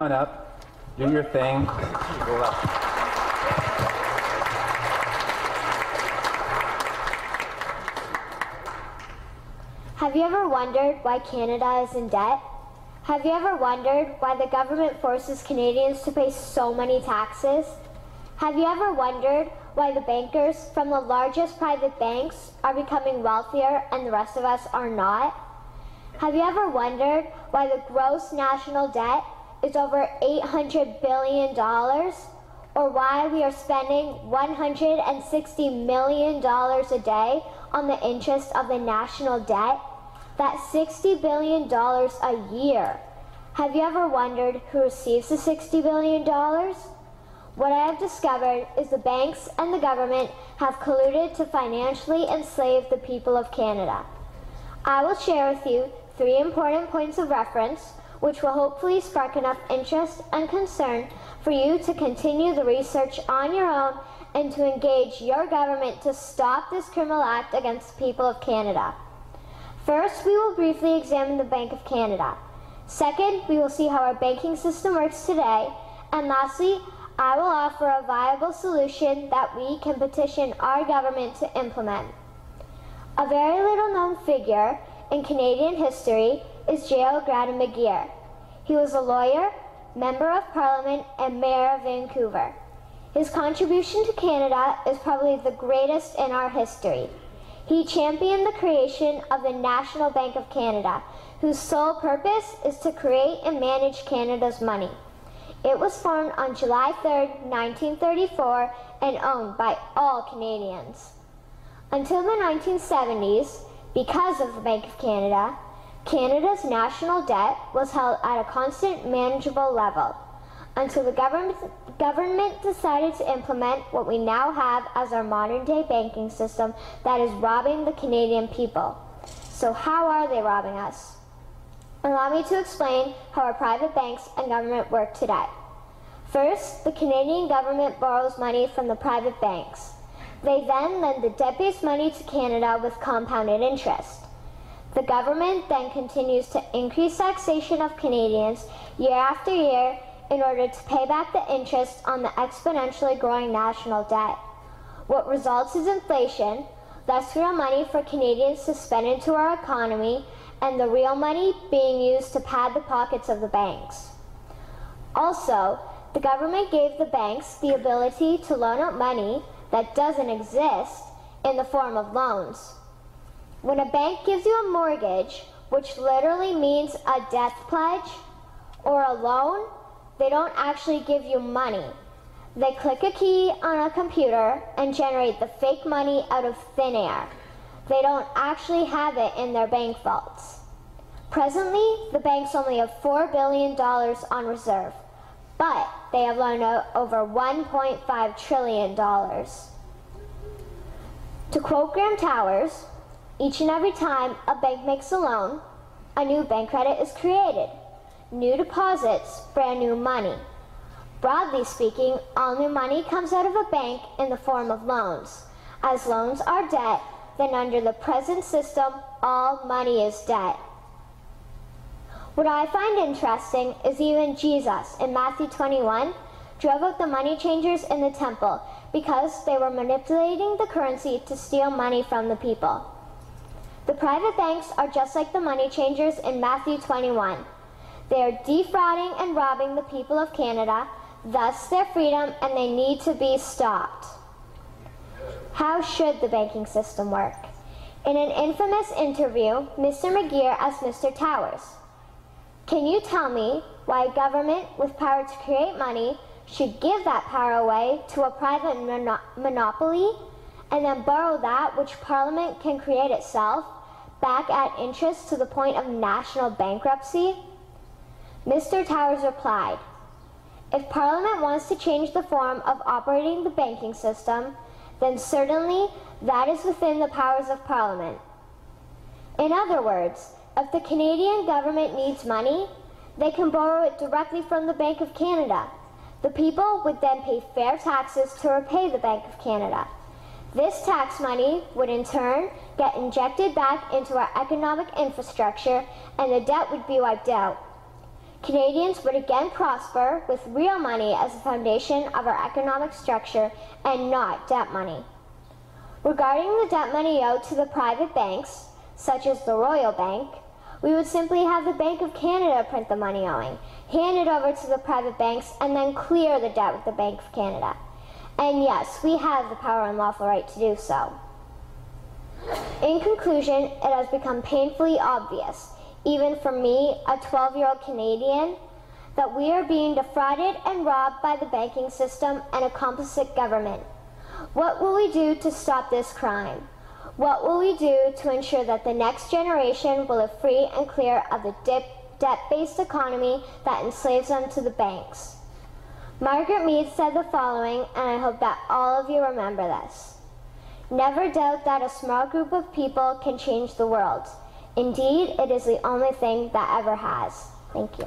on up, do your thing. Have you ever wondered why Canada is in debt? Have you ever wondered why the government forces Canadians to pay so many taxes? Have you ever wondered why the bankers from the largest private banks are becoming wealthier and the rest of us are not? Have you ever wondered why the gross national debt is over $800 billion? Or why we are spending $160 million a day on the interest of the national debt? That's $60 billion a year. Have you ever wondered who receives the $60 billion? What I have discovered is the banks and the government have colluded to financially enslave the people of Canada. I will share with you 3 important points of reference, which will hopefully spark enough interest and concern for you to continue the research on your own and to engage your government to stop this criminal act against the people of Canada. First, we will briefly examine the Bank of Canada. Second, we will see how our banking system works today. And lastly, I will offer a viable solution that we can petition our government to implement. A very little known figure in Canadian history is J.L. Gradon McGeer. He was a lawyer, member of Parliament, and Mayor of Vancouver. His contribution to Canada is probably the greatest in our history. He championed the creation of the National Bank of Canada, whose sole purpose is to create and manage Canada's money. It was formed on July 3, 1934, and owned by all Canadians. Until the 1970s, because of the Bank of Canada, Canada's national debt was held at a constant, manageable level, until the government decided to implement what we now have as our modern-day banking system that is robbing the Canadian people. So how are they robbing us? Allow me to explain how our private banks and government work today. First, the Canadian government borrows money from the private banks. They then lend the debt-based money to Canada with compounded interest. The government then continues to increase taxation of Canadians year after year in order to pay back the interest on the exponentially growing national debt. What results is inflation, less real money for Canadians to spend into our economy, and the real money being used to pad the pockets of the banks. Also, the government gave the banks the ability to loan out money that doesn't exist in the form of loans. When a bank gives you a mortgage, which literally means a death pledge, or a loan, they don't actually give you money. They click a key on a computer and generate the fake money out of thin air. They don't actually have it in their bank vaults. Presently, the banks only have $4 billion on reserve, but they have loaned out over $1.5 trillion. To quote Graham Towers, each and every time a bank makes a loan, a new bank credit is created. New deposits, brand new money. Broadly speaking, all new money comes out of a bank in the form of loans. As loans are debt, then under the present system, all money is debt. What I find interesting is even Jesus, in Matthew 21, drove out the money changers in the temple because they were manipulating the currency to steal money from the people. The private banks are just like the money changers in Matthew 21. They are defrauding and robbing the people of Canada, thus their freedom, and they need to be stopped. How should the banking system work? In an infamous interview, Mr. McGeer asked Mr. Towers, "Can you tell me why a government with power to create money should give that power away to a private monopoly and then borrow that which Parliament can create itself back at interest to the point of national bankruptcy?" Mr. Towers replied, "If Parliament wants to change the form of operating the banking system, then certainly that is within the powers of Parliament. In other words, if the Canadian government needs money, they can borrow it directly from the Bank of Canada. The people would then pay fair taxes to repay the Bank of Canada. This tax money would in turn get injected back into our economic infrastructure and the debt would be wiped out. Canadians would again prosper with real money as the foundation of our economic structure and not debt money. Regarding the debt money owed to the private banks, such as the Royal Bank, we would simply have the Bank of Canada print the money owing, hand it over to the private banks, and then clear the debt with the Bank of Canada. And yes, we have the power and lawful right to do so. In conclusion, it has become painfully obvious, even for me, a 12-year-old Canadian, that we are being defrauded and robbed by the banking system and a complicit government. What will we do to stop this crime? What will we do to ensure that the next generation will live free and clear of the debt-based economy that enslaves them to the banks? Margaret Mead said the following, and I hope that all of you remember this. Never doubt that a small group of people can change the world. Indeed, it is the only thing that ever has. Thank you.